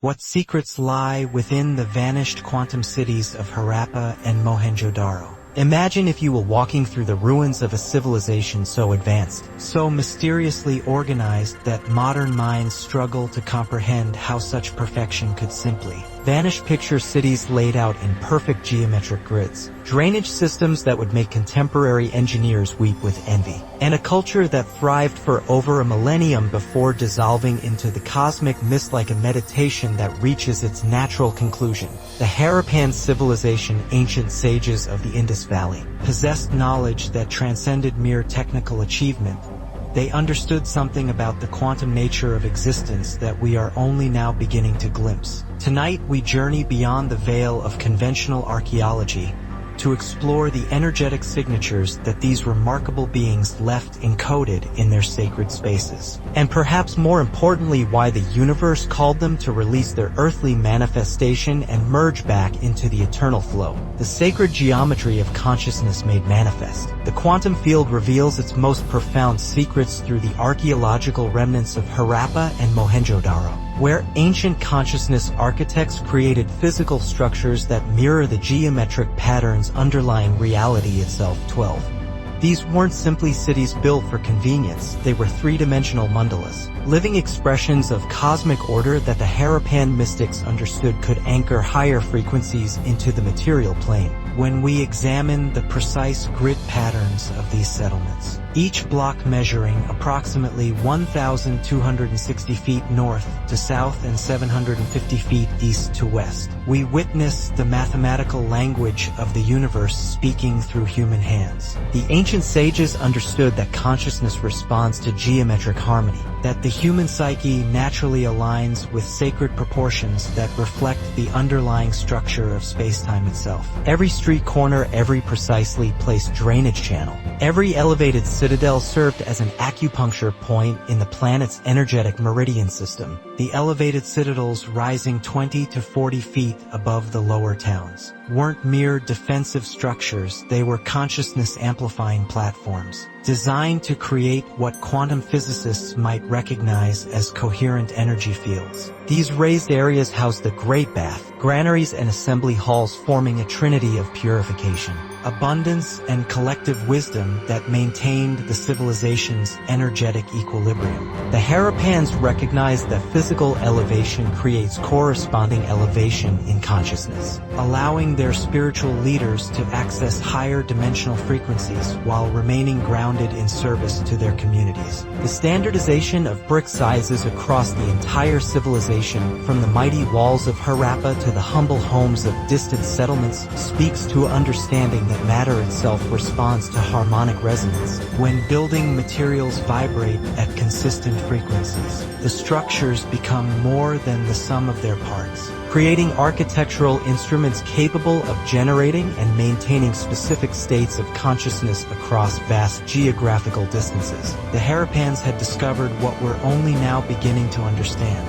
What secrets lie within the vanished quantum cities of Harappa and Mohenjo-Daro? Imagine, if you were walking through the ruins of a civilization so advanced, so mysteriously organized that modern minds struggle to comprehend how such perfection could simply vanish. Picture cities laid out in perfect geometric grids, drainage systems that would make contemporary engineers weep with envy, and a culture that thrived for over a millennium before dissolving into the cosmic mist like a meditation that reaches its natural conclusion. The Harappan civilization, ancient sages of the Indus Valley, possessed knowledge that transcended mere technical achievement. They understood something about the quantum nature of existence that we are only now beginning to glimpse. Tonight we journey beyond the veil of conventional archaeology to explore the energetic signatures that these remarkable beings left encoded in their sacred spaces. And perhaps more importantly, why the universe called them to release their earthly manifestation and merge back into the eternal flow. The sacred geometry of consciousness made manifest. The quantum field reveals its most profound secrets through the archaeological remnants of Harappa and Mohenjo-Daro, where ancient consciousness architects created physical structures that mirror the geometric patterns underlying reality itself. 12. These weren't simply cities built for convenience, they were three-dimensional mandalas, living expressions of cosmic order that the Harappan mystics understood could anchor higher frequencies into the material plane. When we examine the precise grid patterns of these settlements, each block measuring approximately 1,260 feet north to south and 750 feet east to west, we witness the mathematical language of the universe speaking through human hands. The ancient sages understood that consciousness responds to geometric harmony, that the human psyche naturally aligns with sacred proportions that reflect the underlying structure of space-time itself. Every street corner, every precisely placed drainage channel, every elevated citadel served as an acupuncture point in the planet's energetic meridian system, the elevated citadels rising 20 to 40 feet above the lower towns weren't mere defensive structures, they were consciousness-amplifying platforms, designed to create what quantum physicists might recognize as coherent energy fields. These raised areas housed the Great Bath, granaries and assembly halls, forming a trinity of purification, abundance, and collective wisdom that maintained the civilization's energetic equilibrium. The Harappans recognized that physical elevation creates corresponding elevation in consciousness, allowing their spiritual leaders to access higher dimensional frequencies while remaining grounded in service to their communities. The standardization of brick sizes across the entire civilization, from the mighty walls of Harappa to the humble homes of distant settlements, speaks to an understanding that matter itself responds to harmonic resonance. When building materials vibrate at consistent frequencies, the structures become more than the sum of their parts, creating architectural instruments capable of generating and maintaining specific states of consciousness across vast geographical distances. The Harappans had discovered what we're only now beginning to understand: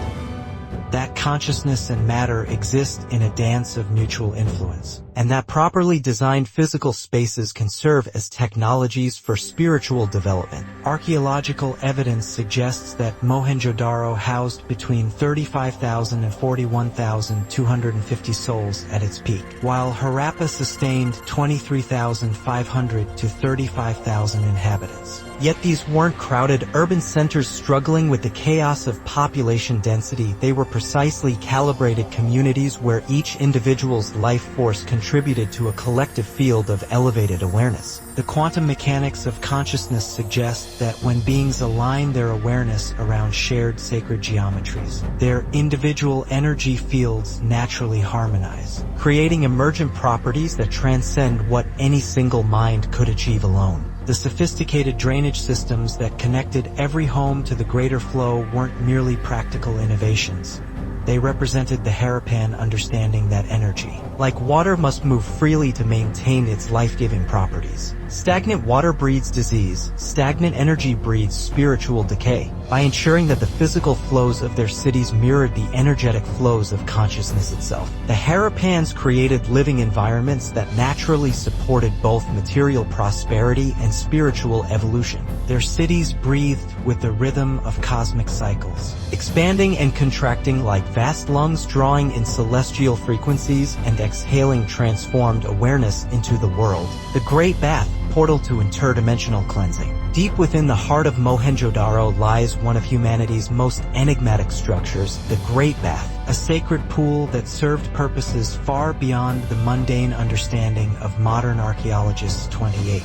that consciousness and matter exist in a dance of mutual influence, and that properly designed physical spaces can serve as technologies for spiritual development. Archaeological evidence suggests that Mohenjo-Daro housed between 35,000 and 41,250 souls at its peak, while Harappa sustained 23,500 to 35,000 inhabitants. Yet these weren't crowded urban centers struggling with the chaos of population density. They were precisely calibrated communities where each individual's life force contributed to a collective field of elevated awareness. The quantum mechanics of consciousness suggest that when beings align their awareness around shared sacred geometries, their individual energy fields naturally harmonize, creating emergent properties that transcend what any single mind could achieve alone. The sophisticated drainage systems that connected every home to the greater flow weren't merely practical innovations. They represented the Harappan understanding that energy, like water, must move freely to maintain its life-giving properties. Stagnant water breeds disease. Stagnant energy breeds spiritual decay. By ensuring that the physical flows of their cities mirrored the energetic flows of consciousness itself, the Harappans created living environments that naturally supported both material prosperity and spiritual evolution. Their cities breathed with the rhythm of cosmic cycles, expanding and contracting like vast lungs, drawing in celestial frequencies and exhaling transformed awareness into the world. The Great Bath, portal to interdimensional cleansing. Deep within the heart of Mohenjo-Daro lies one of humanity's most enigmatic structures, the Great Bath, a sacred pool that served purposes far beyond the mundane understanding of modern archaeologists 28.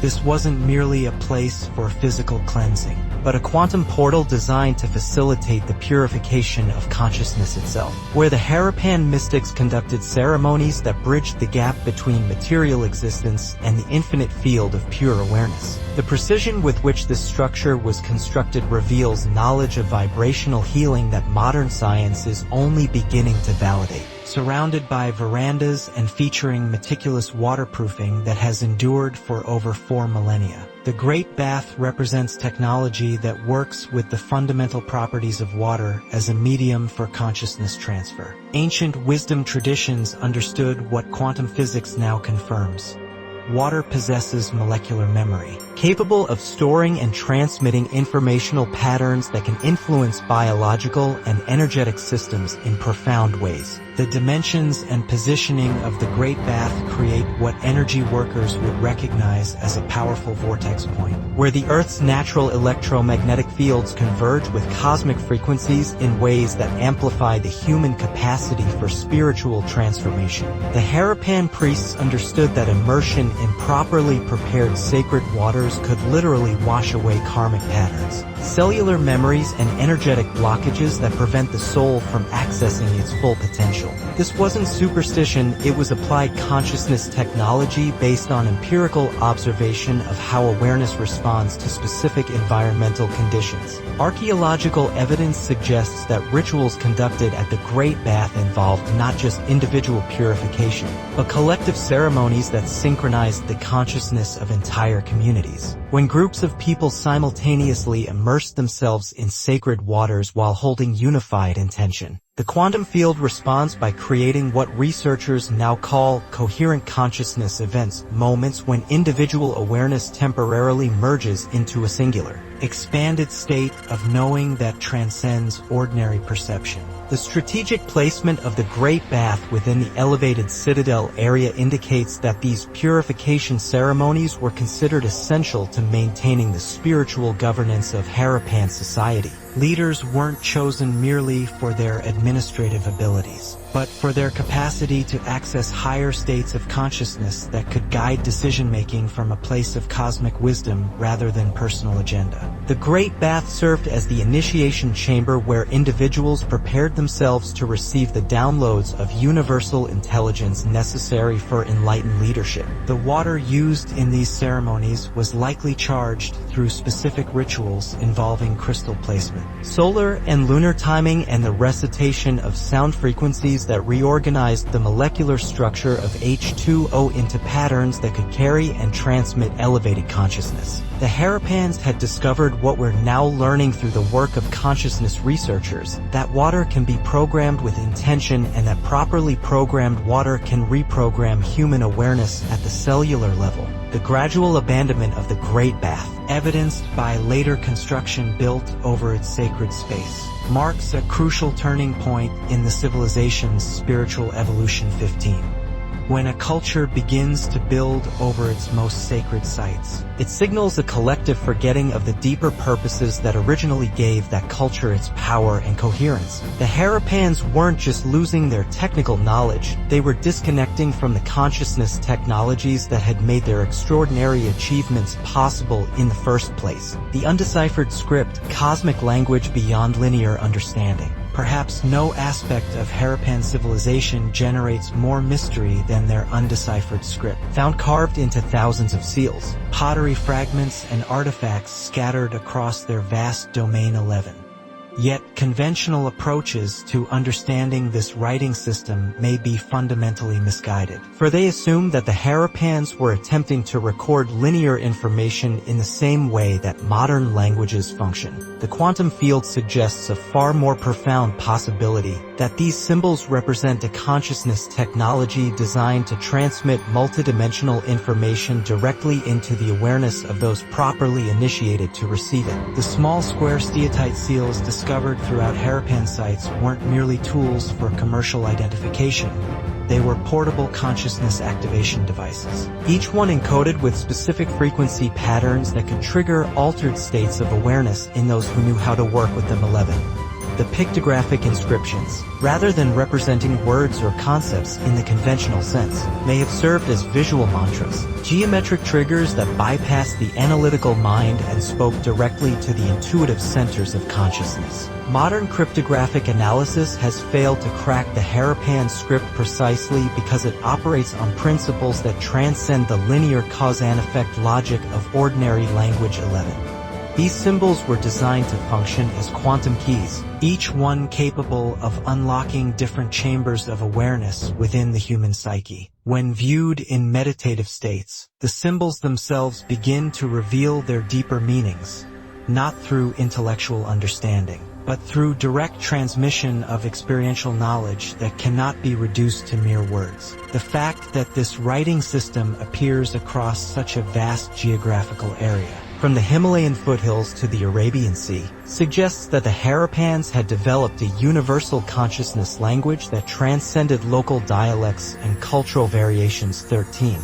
This wasn't merely a place for physical cleansing, but a quantum portal designed to facilitate the purification of consciousness itself, where the Harappan mystics conducted ceremonies that bridged the gap between material existence and the infinite field of pure awareness. The precision with which this structure was constructed reveals knowledge of vibrational healing that modern science is only beginning to validate. Surrounded by verandas and featuring meticulous waterproofing that has endured for over 4 millennia. The Great Bath represents technology that works with the fundamental properties of water as a medium for consciousness transfer. Ancient wisdom traditions understood what quantum physics now confirms. Water possesses molecular memory, capable of storing and transmitting informational patterns that can influence biological and energetic systems in profound ways. The dimensions and positioning of the Great Bath create what energy workers would recognize as a powerful vortex point, where the Earth's natural electromagnetic fields converge with cosmic frequencies in ways that amplify the human capacity for spiritual transformation. The Harappan priests understood that immersion in properly prepared sacred waters could literally wash away karmic patterns, cellular memories, and energetic blockages that prevent the soul from accessing its full potential. This wasn't superstition, it was applied consciousness technology based on empirical observation of how awareness responds to specific environmental conditions. Archaeological evidence suggests that rituals conducted at the Great Bath involved not just individual purification, but collective ceremonies that synchronized the consciousness of entire communities. When groups of people simultaneously immersed themselves in sacred waters while holding unified intention, the quantum field responds by creating what researchers now call coherent consciousness events, moments when individual awareness temporarily merges into a singular, expanded state of knowing that transcends ordinary perception. The strategic placement of the Great Bath within the elevated citadel area indicates that these purification ceremonies were considered essential to maintaining the spiritual governance of Harappan society. Leaders weren't chosen merely for their administrative abilities, but for their capacity to access higher states of consciousness that could guide decision-making from a place of cosmic wisdom rather than personal agenda. The Great Bath served as the initiation chamber where individuals prepared themselves to receive the downloads of universal intelligence necessary for enlightened leadership. The water used in these ceremonies was likely charged through specific rituals involving crystal placement, solar and lunar timing, and the recitation of sound frequencies that reorganized the molecular structure of H2O into patterns that could carry and transmit elevated consciousness. The Harappans had discovered what we're now learning through the work of consciousness researchers, that water can be programmed with intention and that properly programmed water can reprogram human awareness at the cellular level. The gradual abandonment of the Great Bath, evidenced by later construction built over its sacred space, marks a crucial turning point in the civilization's spiritual evolution. 15. When a culture begins to build over its most sacred sites, it signals a collective forgetting of the deeper purposes that originally gave that culture its power and coherence. The Harappans weren't just losing their technical knowledge, they were disconnecting from the consciousness technologies that had made their extraordinary achievements possible in the first place. The undeciphered script, cosmic language beyond linear understanding. Perhaps no aspect of Harappan civilization generates more mystery than their undeciphered script, found carved into thousands of seals, pottery fragments, and artifacts scattered across their vast domain. 11. Yet, conventional approaches to understanding this writing system may be fundamentally misguided, for they assume that the Harappans were attempting to record linear information in the same way that modern languages function. The quantum field suggests a far more profound possibility that these symbols represent a consciousness technology designed to transmit multidimensional information directly into the awareness of those properly initiated to receive it. The small square steatite seals discovered throughout Harappan sites weren't merely tools for commercial identification. They were portable consciousness activation devices, each one encoded with specific frequency patterns that could trigger altered states of awareness in those who knew how to work with them. 11. The pictographic inscriptions, rather than representing words or concepts in the conventional sense, may have served as visual mantras, geometric triggers that bypassed the analytical mind and spoke directly to the intuitive centers of consciousness. Modern cryptographic analysis has failed to crack the Harappan script precisely because it operates on principles that transcend the linear cause-and-effect logic of ordinary language. 11. These symbols were designed to function as quantum keys, each one capable of unlocking different chambers of awareness within the human psyche. When viewed in meditative states, the symbols themselves begin to reveal their deeper meanings, not through intellectual understanding, but through direct transmission of experiential knowledge that cannot be reduced to mere words. The fact that this writing system appears across such a vast geographical area, from the Himalayan foothills to the Arabian Sea, suggests that the Harappans had developed a universal consciousness language that transcended local dialects and cultural variations. 13.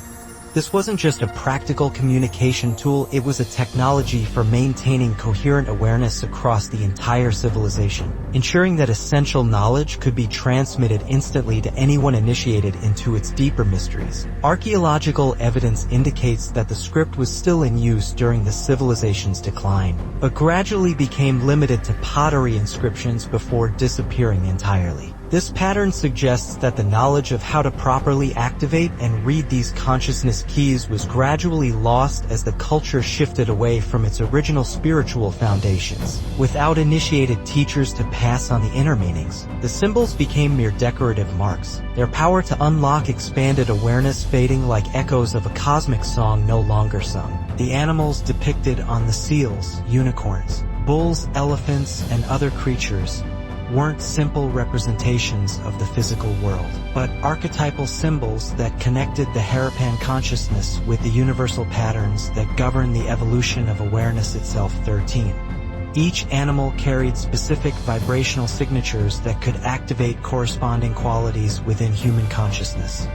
This wasn't just a practical communication tool, it was a technology for maintaining coherent awareness across the entire civilization, ensuring that essential knowledge could be transmitted instantly to anyone initiated into its deeper mysteries. Archaeological evidence indicates that the script was still in use during the civilization's decline, but gradually became limited to pottery inscriptions before disappearing entirely. This pattern suggests that the knowledge of how to properly activate and read these consciousness keys was gradually lost as the culture shifted away from its original spiritual foundations. Without initiated teachers to pass on the inner meanings, the symbols became mere decorative marks, their power to unlock expanded awareness fading like echoes of a cosmic song no longer sung. The animals depicted on the seals, unicorns, bulls, elephants, and other creatures, weren't simple representations of the physical world, but archetypal symbols that connected the Harappan consciousness with the universal patterns that govern the evolution of awareness itself. 13. Each animal carried specific vibrational signatures that could activate corresponding qualities within human consciousness.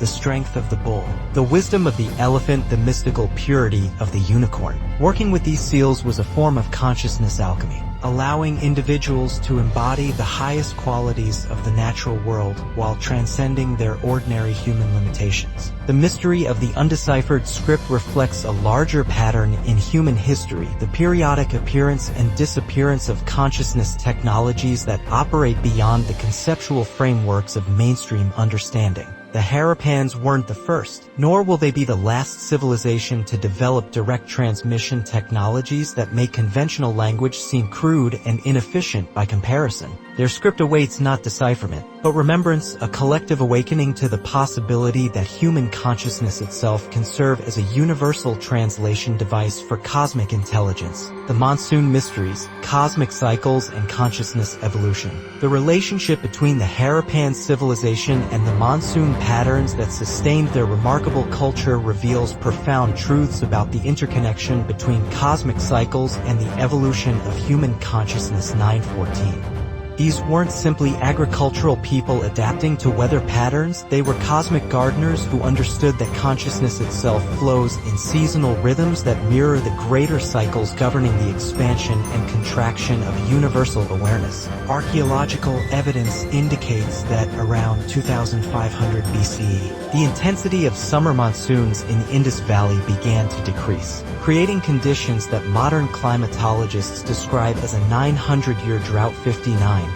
The strength of the bull, the wisdom of the elephant, the mystical purity of the unicorn. Working with these seals was a form of consciousness alchemy, allowing individuals to embody the highest qualities of the natural world while transcending their ordinary human limitations. The mystery of the undeciphered script reflects a larger pattern in human history, the periodic appearance and disappearance of consciousness technologies that operate beyond the conceptual frameworks of mainstream understanding. The Harappans weren't the first, nor will they be the last civilization to develop direct transmission technologies that make conventional language seem crude and inefficient by comparison. Their script awaits not decipherment, but remembrance, a collective awakening to the possibility that human consciousness itself can serve as a universal translation device for cosmic intelligence. The Monsoon mysteries, cosmic cycles, and consciousness evolution. The relationship between the Harappan civilization and the Monsoon patterns that sustained their remarkable culture reveals profound truths about the interconnection between cosmic cycles and the evolution of human consciousness. 914. These weren't simply agricultural people adapting to weather patterns, they were cosmic gardeners who understood that consciousness itself flows in seasonal rhythms that mirror the greater cycles governing the expansion and contraction of universal awareness. Archaeological evidence indicates that around 2500 BCE, the intensity of summer monsoons in the Indus Valley began to decrease, creating conditions that modern climatologists describe as a 900-year drought. 59.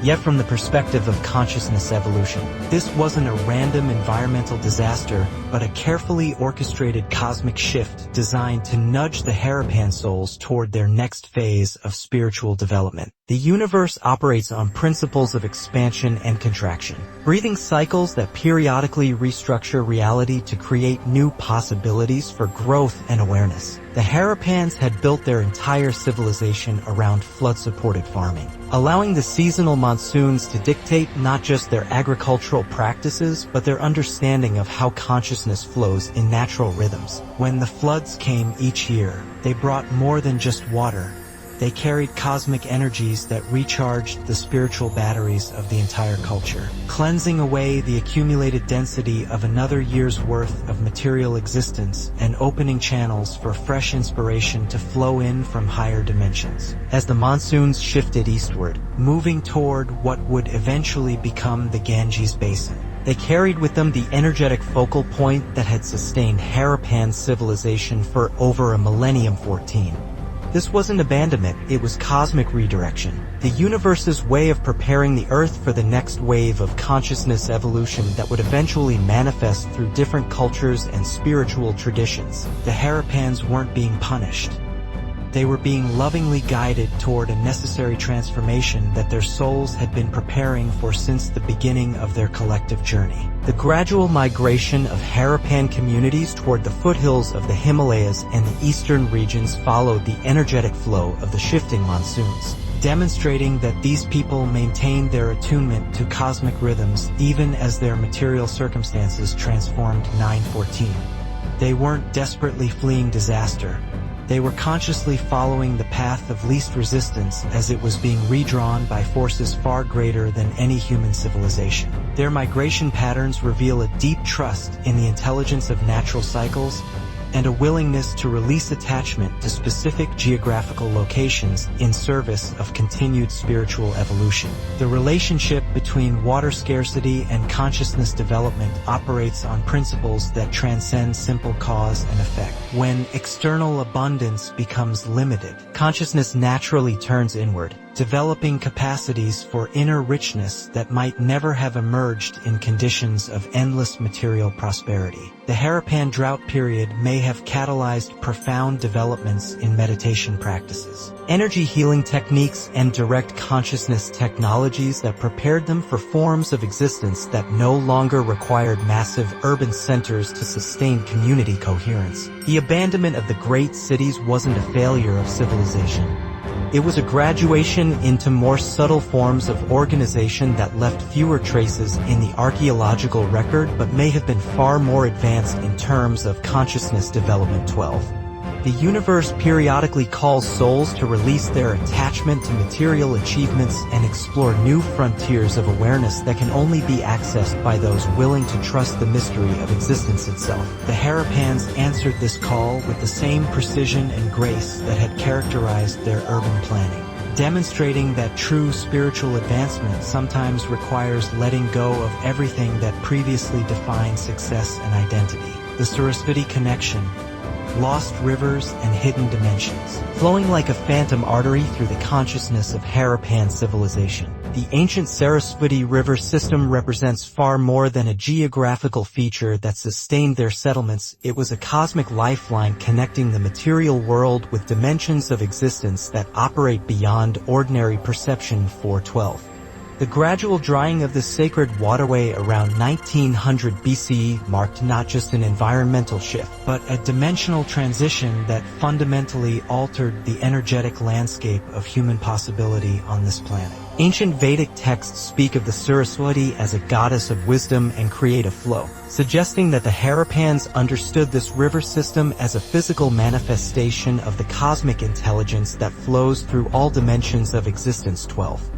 Yet from the perspective of consciousness evolution, this wasn't a random environmental disaster, but a carefully orchestrated cosmic shift designed to nudge the Harappan souls toward their next phase of spiritual development. The universe operates on principles of expansion and contraction, breathing cycles that periodically restructure reality to create new possibilities for growth and awareness. The Harappans had built their entire civilization around flood-supported farming, allowing the seasonal monsoons to dictate not just their agricultural practices, but their understanding of how consciousness flows in natural rhythms. When the floods came each year, they brought more than just water. They carried cosmic energies that recharged the spiritual batteries of the entire culture, cleansing away the accumulated density of another year's worth of material existence and opening channels for fresh inspiration to flow in from higher dimensions. As the monsoons shifted eastward, moving toward what would eventually become the Ganges Basin, they carried with them the energetic focal point that had sustained Harappan civilization for over a millennium. 14. This wasn't abandonment, it was cosmic redirection, the universe's way of preparing the Earth for the next wave of consciousness evolution that would eventually manifest through different cultures and spiritual traditions. The Harappans weren't being punished. They were being lovingly guided toward a necessary transformation that their souls had been preparing for since the beginning of their collective journey. The gradual migration of Harappan communities toward the foothills of the Himalayas and the eastern regions followed the energetic flow of the shifting monsoons, demonstrating that these people maintained their attunement to cosmic rhythms even as their material circumstances transformed. 914. They weren't desperately fleeing disaster. They were consciously following the path of least resistance as it was being redrawn by forces far greater than any human civilization. Their migration patterns reveal a deep trust in the intelligence of natural cycles and a willingness to release attachment to specific geographical locations in service of continued spiritual evolution. The relationship between water scarcity and consciousness development operates on principles that transcend simple cause and effect. When external abundance becomes limited, consciousness naturally turns inward, developing capacities for inner richness that might never have emerged in conditions of endless material prosperity. The Harappan drought period may have catalyzed profound developments in meditation practices, energy healing techniques, and direct consciousness technologies that prepared them for forms of existence that no longer required massive urban centers to sustain community coherence. The abandonment of the great cities wasn't a failure of civilization. It was a graduation into more subtle forms of organization that left fewer traces in the archaeological record but may have been far more advanced in terms of consciousness development. 12. The universe periodically calls souls to release their attachment to material achievements and explore new frontiers of awareness that can only be accessed by those willing to trust the mystery of existence itself. The Harappans answered this call with the same precision and grace that had characterized their urban planning, demonstrating that true spiritual advancement sometimes requires letting go of everything that previously defined success and identity. The Saraswati connection, lost rivers and hidden dimensions, flowing like a phantom artery through the consciousness of Harappan civilization. The ancient Saraswati river system represents far more than a geographical feature that sustained their settlements. It was a cosmic lifeline connecting the material world with dimensions of existence that operate beyond ordinary perception. 412. The gradual drying of the sacred waterway around 1900 BCE marked not just an environmental shift, but a dimensional transition that fundamentally altered the energetic landscape of human possibility on this planet. Ancient Vedic texts speak of the Saraswati as a goddess of wisdom and creative flow, suggesting that the Harappans understood this river system as a physical manifestation of the cosmic intelligence that flows through all dimensions of existence. 12.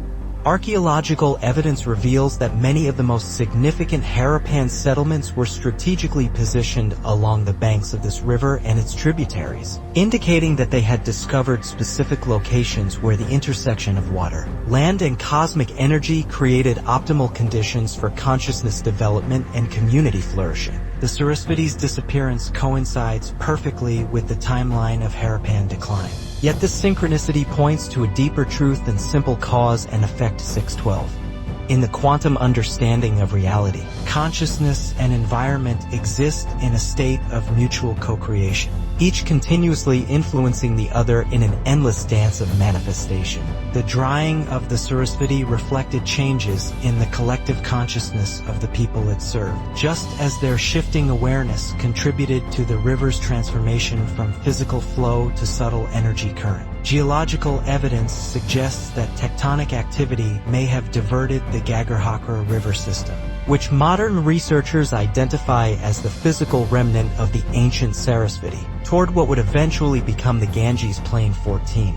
Archaeological evidence reveals that many of the most significant Harappan settlements were strategically positioned along the banks of this river and its tributaries, indicating that they had discovered specific locations where the intersection of water, land, and cosmic energy created optimal conditions for consciousness development and community flourishing. The Saraswati's disappearance coincides perfectly with the timeline of Harappan decline. Yet this synchronicity points to a deeper truth than simple cause and effect. 612. In the quantum understanding of reality, consciousness and environment exist in a state of mutual co-creation, each continuously influencing the other in an endless dance of manifestation. The drying of the Saraswati reflected changes in the collective consciousness of the people it served, just as their shifting awareness contributed to the river's transformation from physical flow to subtle energy current. Geological evidence suggests that tectonic activity may have diverted the Gagarhakra river system, which modern researchers identify as the physical remnant of the ancient Saraswati, toward what would eventually become the Ganges Plain 14.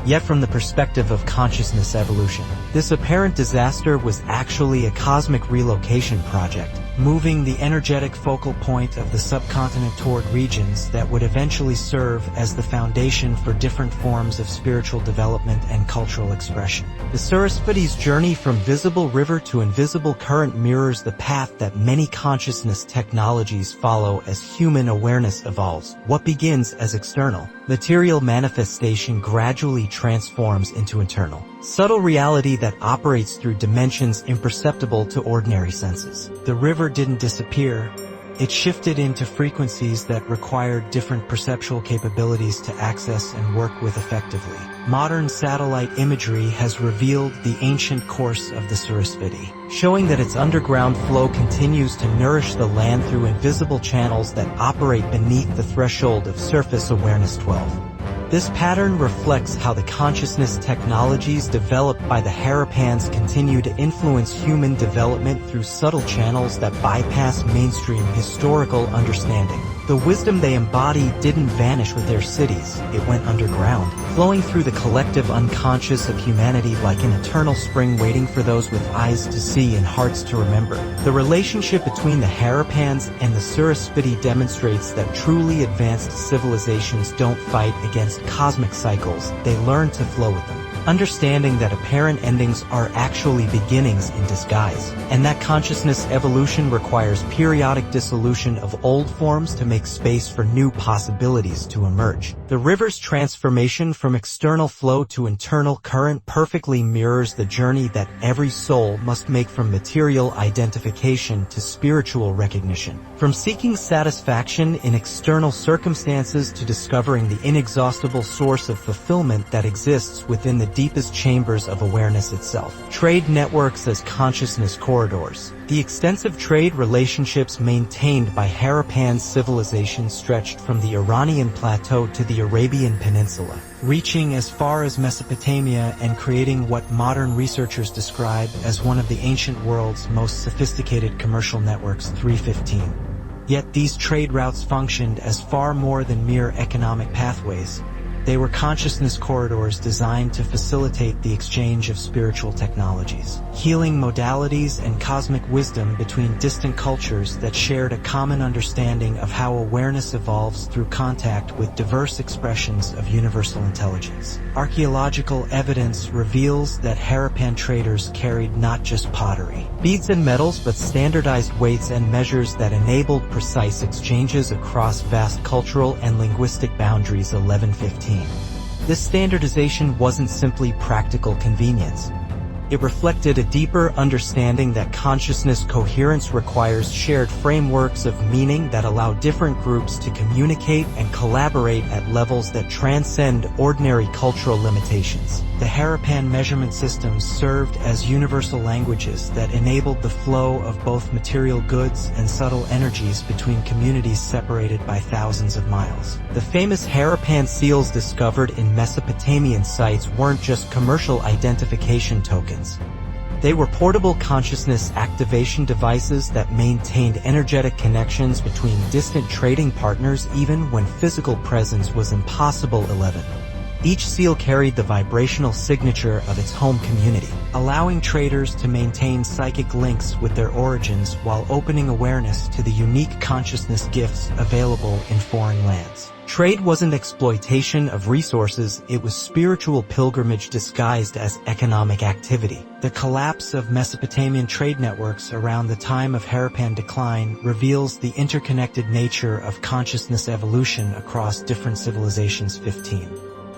Yet from the perspective of consciousness evolution, this apparent disaster was actually a cosmic relocation project, moving the energetic focal point of the subcontinent toward regions that would eventually serve as the foundation for different forms of spiritual development and cultural expression. The Saraswati's journey from visible river to invisible current mirrors the path that many consciousness technologies follow as human awareness evolves. What begins as external, material manifestation gradually transforms into internal, subtle reality that operates through dimensions imperceptible to ordinary senses. The river didn't disappear. It shifted into frequencies that required different perceptual capabilities to access and work with effectively. Modern satellite imagery has revealed the ancient course of the Saraswati, showing that its underground flow continues to nourish the land through invisible channels that operate beneath the threshold of surface awareness 12. This pattern reflects how the consciousness technologies developed by the Harappans continue to influence human development through subtle channels that bypass mainstream historical understanding. The wisdom they embody didn't vanish with their cities, it went underground, flowing through the collective unconscious of humanity like an eternal spring waiting for those with eyes to see and hearts to remember. The relationship between the Harappans and the Saraswati demonstrates that truly advanced civilizations don't fight against cosmic cycles, they learn to flow with them, understanding that apparent endings are actually beginnings in disguise, and that consciousness evolution requires periodic dissolution of old forms to make space for new possibilities to emerge. The river's transformation from external flow to internal current perfectly mirrors the journey that every soul must make from material identification to spiritual recognition, from seeking satisfaction in external circumstances to discovering the inexhaustible source of fulfillment that exists within the deepest chambers of awareness itself. Trade networks as consciousness corridors. The extensive trade relationships maintained by Harappan civilization stretched from the Iranian plateau to the Arabian Peninsula, reaching as far as Mesopotamia and creating what modern researchers describe as one of the ancient world's most sophisticated commercial networks. 315. Yet these trade routes functioned as far more than mere economic pathways. They were consciousness corridors designed to facilitate the exchange of spiritual technologies, healing modalities, and cosmic wisdom between distant cultures that shared a common understanding of how awareness evolves through contact with diverse expressions of universal intelligence. Archaeological evidence reveals that Harappan traders carried not just pottery, beads and metals, but standardized weights and measures that enabled precise exchanges across vast cultural and linguistic boundaries. 1115. This standardization wasn't simply practical convenience. It reflected a deeper understanding that consciousness coherence requires shared frameworks of meaning that allow different groups to communicate and collaborate at levels that transcend ordinary cultural limitations. The Harappan measurement systems served as universal languages that enabled the flow of both material goods and subtle energies between communities separated by thousands of miles. The famous Harappan seals discovered in Mesopotamian sites weren't just commercial identification tokens. They were portable consciousness activation devices that maintained energetic connections between distant trading partners even when physical presence was impossible. 11. Each seal carried the vibrational signature of its home community, allowing traders to maintain psychic links with their origins while opening awareness to the unique consciousness gifts available in foreign lands. Trade wasn't exploitation of resources, it was spiritual pilgrimage disguised as economic activity. The collapse of Mesopotamian trade networks around the time of Harappan decline reveals the interconnected nature of consciousness evolution across different civilizations. 15.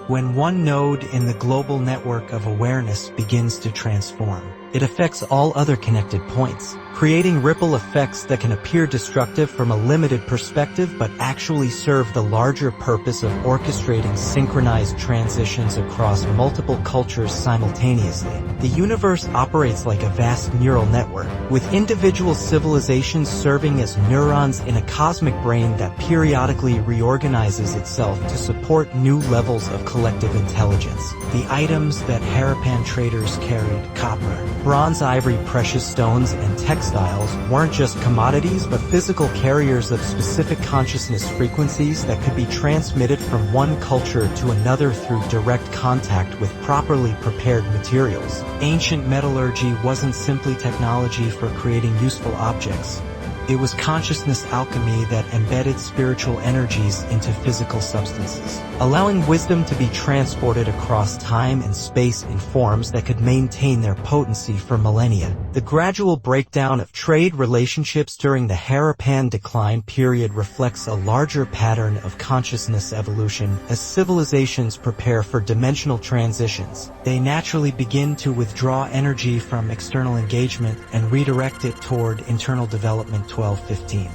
When one node in the global network of awareness begins to transform, it affects all other connected points, creating ripple effects that can appear destructive from a limited perspective but actually serve the larger purpose of orchestrating synchronized transitions across multiple cultures simultaneously. The universe operates like a vast neural network, with individual civilizations serving as neurons in a cosmic brain that periodically reorganizes itself to support new levels of collective intelligence. The items that Harappan traders carried, copper, bronze, ivory, precious stones, and textiles, weren't just commodities but physical carriers of specific consciousness frequencies that could be transmitted from one culture to another through direct contact with properly prepared materials. Ancient metallurgy wasn't simply technology for creating useful objects. It was consciousness alchemy that embedded spiritual energies into physical substances, allowing wisdom to be transported across time and space in forms that could maintain their potency for millennia. The gradual breakdown of trade relationships during the Harappan decline period reflects a larger pattern of consciousness evolution. As civilizations prepare for dimensional transitions, they naturally begin to withdraw energy from external engagement and redirect it toward internal development. 12:15.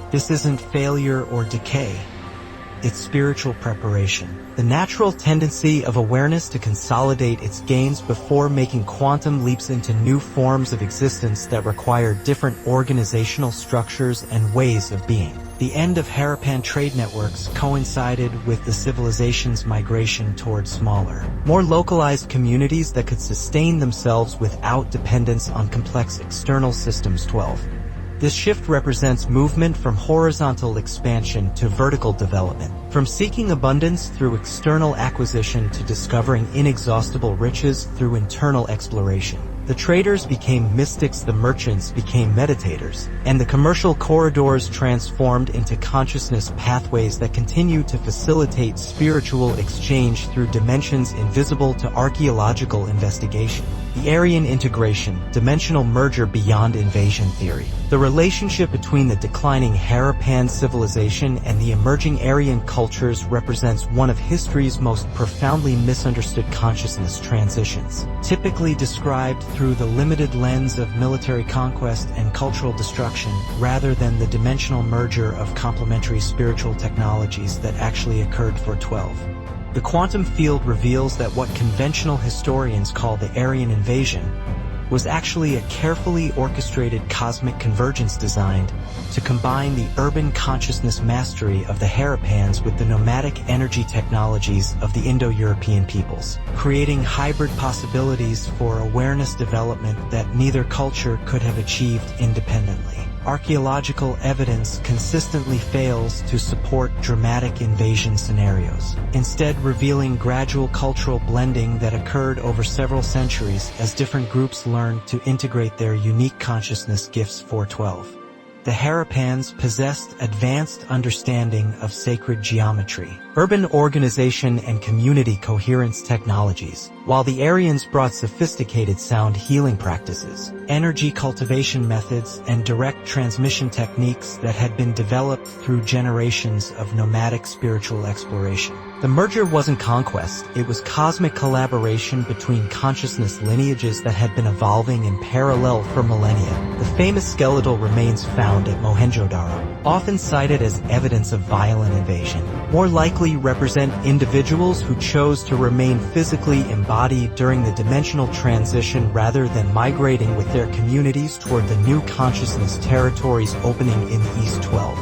This isn't failure or decay. It's spiritual preparation. The natural tendency of awareness to consolidate its gains before making quantum leaps into new forms of existence that require different organizational structures and ways of being. The end of Harappan trade networks coincided with the civilization's migration toward smaller, more localized communities that could sustain themselves without dependence on complex external systems. 12. This shift represents movement from horizontal expansion to vertical development, from seeking abundance through external acquisition to discovering inexhaustible riches through internal exploration. The traders became mystics, the merchants became meditators, and the commercial corridors transformed into consciousness pathways that continue to facilitate spiritual exchange through dimensions invisible to archaeological investigation. The Aryan integration, dimensional merger beyond invasion theory. The relationship between the declining Harappan civilization and the emerging Aryan cultures represents one of history's most profoundly misunderstood consciousness transitions, typically described through the limited lens of military conquest and cultural destruction, rather than the dimensional merger of complementary spiritual technologies that actually occurred for 12. The quantum field reveals that what conventional historians call the Aryan invasion was actually a carefully orchestrated cosmic convergence designed to combine the urban consciousness mastery of the Harappans with the nomadic energy technologies of the Indo-European peoples, creating hybrid possibilities for awareness development that neither culture could have achieved independently. Archaeological evidence consistently fails to support dramatic invasion scenarios, instead revealing gradual cultural blending that occurred over several centuries as different groups learned to integrate their unique consciousness gifts. 412. The Harappans possessed advanced understanding of sacred geometry, urban organization, and community coherence technologies, while the Aryans brought sophisticated sound healing practices, energy cultivation methods, and direct transmission techniques that had been developed through generations of nomadic spiritual exploration. The merger wasn't conquest, it was cosmic collaboration between consciousness lineages that had been evolving in parallel for millennia. The famous skeletal remains found at Mohenjo-Daro, often cited as evidence of violent invasion, more likely represent individuals who chose to remain physically embodied during the dimensional transition rather than migrating with their communities toward the new consciousness territories opening in the East. 12.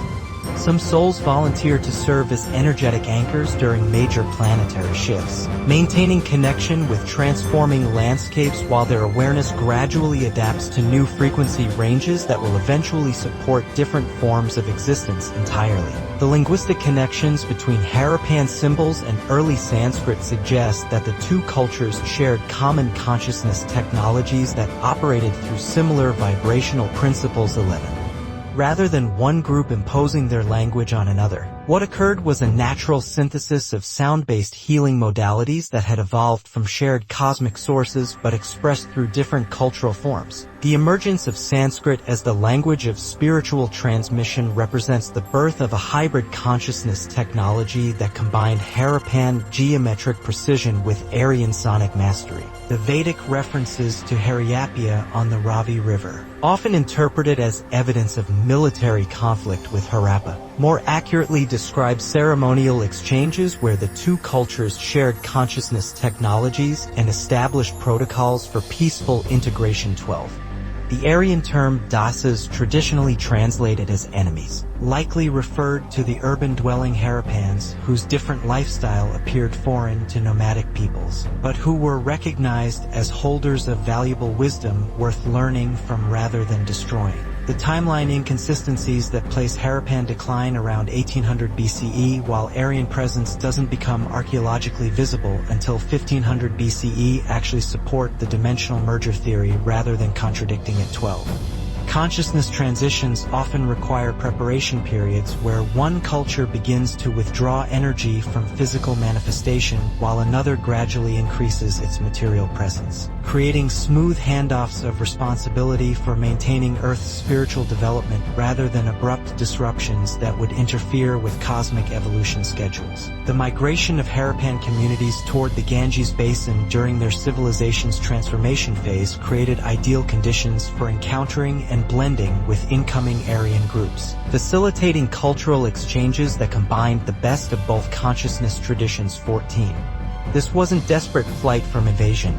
Some souls volunteer to serve as energetic anchors during major planetary shifts, maintaining connection with transforming landscapes while their awareness gradually adapts to new frequency ranges that will eventually support different forms of existence entirely. The linguistic connections between Harappan symbols and early Sanskrit suggest that the two cultures shared common consciousness technologies that operated through similar vibrational principles. 11. Rather than one group imposing their language on another, What occurred was a natural synthesis of sound-based healing modalities that had evolved from shared cosmic sources but expressed through different cultural forms. The emergence of Sanskrit as the language of spiritual transmission represents the birth of a hybrid consciousness technology that combined Harappan geometric precision with Aryan sonic mastery. The Vedic references to Harappa on the Ravi River, often interpreted as evidence of military conflict with Harappa, more accurately describe ceremonial exchanges where the two cultures shared consciousness technologies and established protocols for peaceful integration. 12. The Aryan term dasas, traditionally translated as enemies, likely referred to the urban-dwelling Harappans whose different lifestyle appeared foreign to nomadic peoples, but who were recognized as holders of valuable wisdom worth learning from rather than destroying. The timeline inconsistencies that place Harappan decline around 1800 BCE while Aryan presence doesn't become archaeologically visible until 1500 BCE actually support the dimensional merger theory rather than contradicting it. 12. Consciousness transitions often require preparation periods where one culture begins to withdraw energy from physical manifestation while another gradually increases its material presence, creating smooth handoffs of responsibility for maintaining Earth's spiritual development rather than abrupt disruptions that would interfere with cosmic evolution schedules. The migration of Harappan communities toward the Ganges Basin during their civilization's transformation phase created ideal conditions for encountering and blending with incoming Aryan groups, facilitating cultural exchanges that combined the best of both consciousness traditions. 14. This wasn't desperate flight from invasion.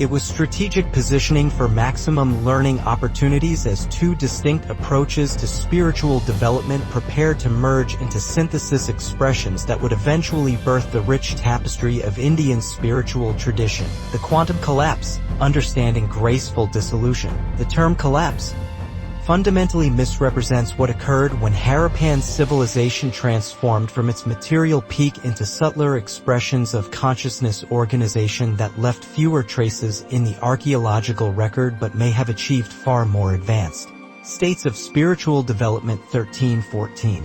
It was strategic positioning for maximum learning opportunities as two distinct approaches to spiritual development prepared to merge into synthesis expressions that would eventually birth the rich tapestry of Indian spiritual tradition. The quantum collapse, understanding graceful dissolution. The term collapse fundamentally misrepresents what occurred when Harappan civilization transformed from its material peak into subtler expressions of consciousness organization that left fewer traces in the archaeological record but may have achieved far more advanced states of spiritual development. 13-14.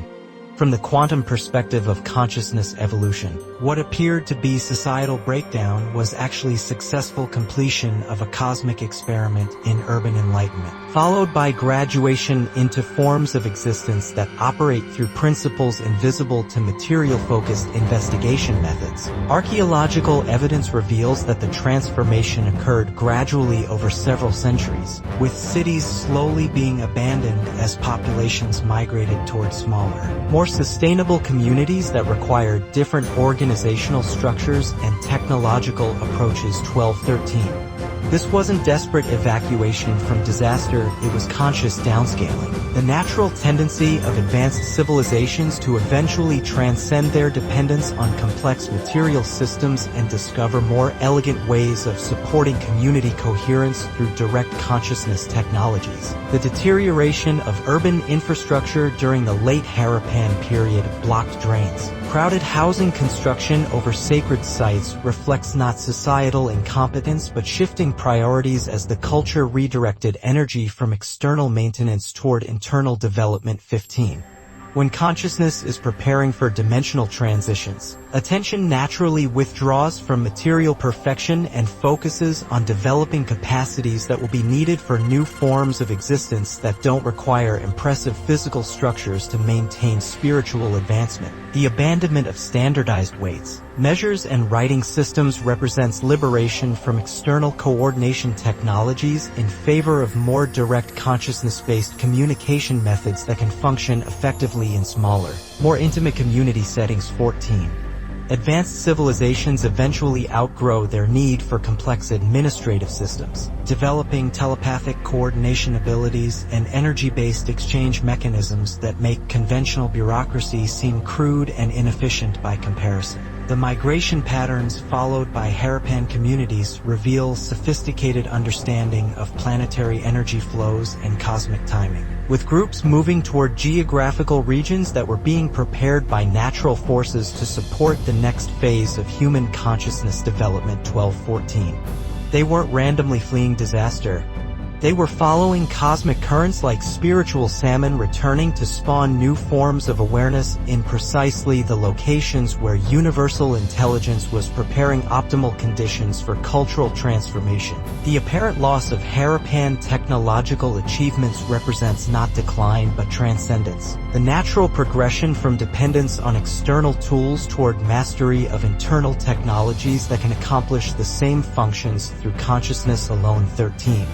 From the quantum perspective of consciousness evolution, what appeared to be societal breakdown was actually successful completion of a cosmic experiment in urban enlightenment, followed by graduation into forms of existence that operate through principles invisible to material-focused investigation methods. Archaeological evidence reveals that the transformation occurred gradually over several centuries, with cities slowly being abandoned as populations migrated toward smaller, more sustainable communities that required different organizational structures and technological approaches. 12-13. This wasn't desperate evacuation from disaster, it was conscious downscaling. The natural tendency of advanced civilizations to eventually transcend their dependence on complex material systems and discover more elegant ways of supporting community coherence through direct consciousness technologies. The deterioration of urban infrastructure during the late Harappan period blocked drains. Crowded housing construction over sacred sites reflects not societal incompetence but shifting priorities as the culture redirected energy from external maintenance toward internal development. 15. When consciousness is preparing for dimensional transitions, attention naturally withdraws from material perfection and focuses on developing capacities that will be needed for new forms of existence that don't require impressive physical structures to maintain spiritual advancement. The abandonment of standardized weights, measures and writing systems represents liberation from external coordination technologies in favor of more direct consciousness-based communication methods that can function effectively in smaller, more intimate community settings. 14. Advanced civilizations eventually outgrow their need for complex administrative systems, developing telepathic coordination abilities and energy-based exchange mechanisms that make conventional bureaucracy seem crude and inefficient by comparison. The migration patterns followed by Harappan communities reveal sophisticated understanding of planetary energy flows and cosmic timing, with groups moving toward geographical regions that were being prepared by natural forces to support the next phase of human consciousness development. 12-14. They weren't randomly fleeing disaster. They were following cosmic currents like spiritual salmon returning to spawn new forms of awareness in precisely the locations where universal intelligence was preparing optimal conditions for cultural transformation. The apparent loss of Harappan technological achievements represents not decline but transcendence, the natural progression from dependence on external tools toward mastery of internal technologies that can accomplish the same functions through consciousness alone. 13.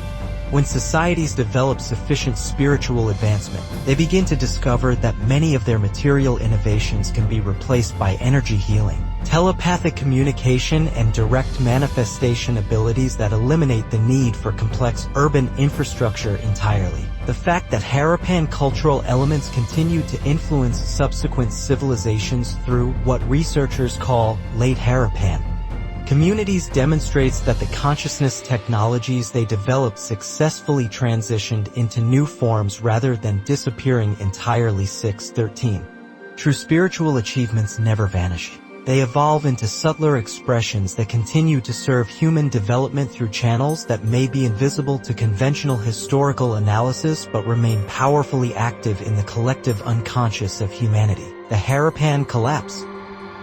When societies develop sufficient spiritual advancement, they begin to discover that many of their material innovations can be replaced by energy healing, telepathic communication, and direct manifestation abilities that eliminate the need for complex urban infrastructure entirely. The fact that Harappan cultural elements continue to influence subsequent civilizations through what researchers call late Harappan communities demonstrates that the consciousness technologies they developed successfully transitioned into new forms rather than disappearing entirely. 6.13. True spiritual achievements never vanish. They evolve into subtler expressions that continue to serve human development through channels that may be invisible to conventional historical analysis but remain powerfully active in the collective unconscious of humanity. The Harappan collapse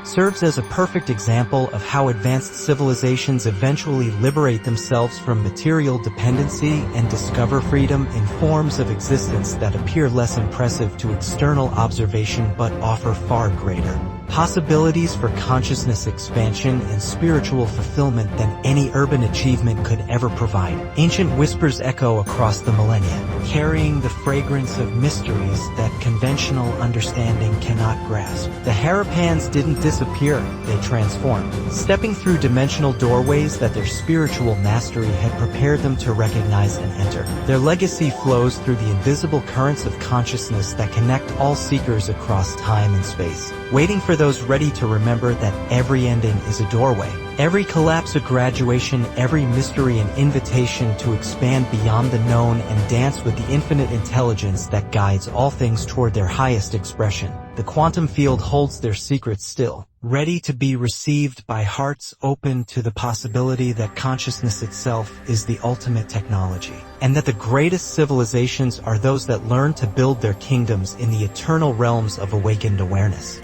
serves as a perfect example of how advanced civilizations eventually liberate themselves from material dependency and discover freedom in forms of existence that appear less impressive to external observation but offer far greater possibilities for consciousness expansion and spiritual fulfillment than any urban achievement could ever provide. Ancient whispers echo across the millennia, carrying the fragrance of mysteries that conventional understanding cannot grasp. The Harappans didn't disappear, they transformed, stepping through dimensional doorways that their spiritual mastery had prepared them to recognize and enter. Their legacy flows through the invisible currents of consciousness that connect all seekers across time and space, waiting for those ready to remember that every ending is a doorway, every collapse a graduation, every mystery an invitation to expand beyond the known and dance with the infinite intelligence that guides all things toward their highest expression. The quantum field holds their secrets still, ready to be received by hearts open to the possibility that consciousness itself is the ultimate technology, and that the greatest civilizations are those that learn to build their kingdoms in the eternal realms of awakened awareness.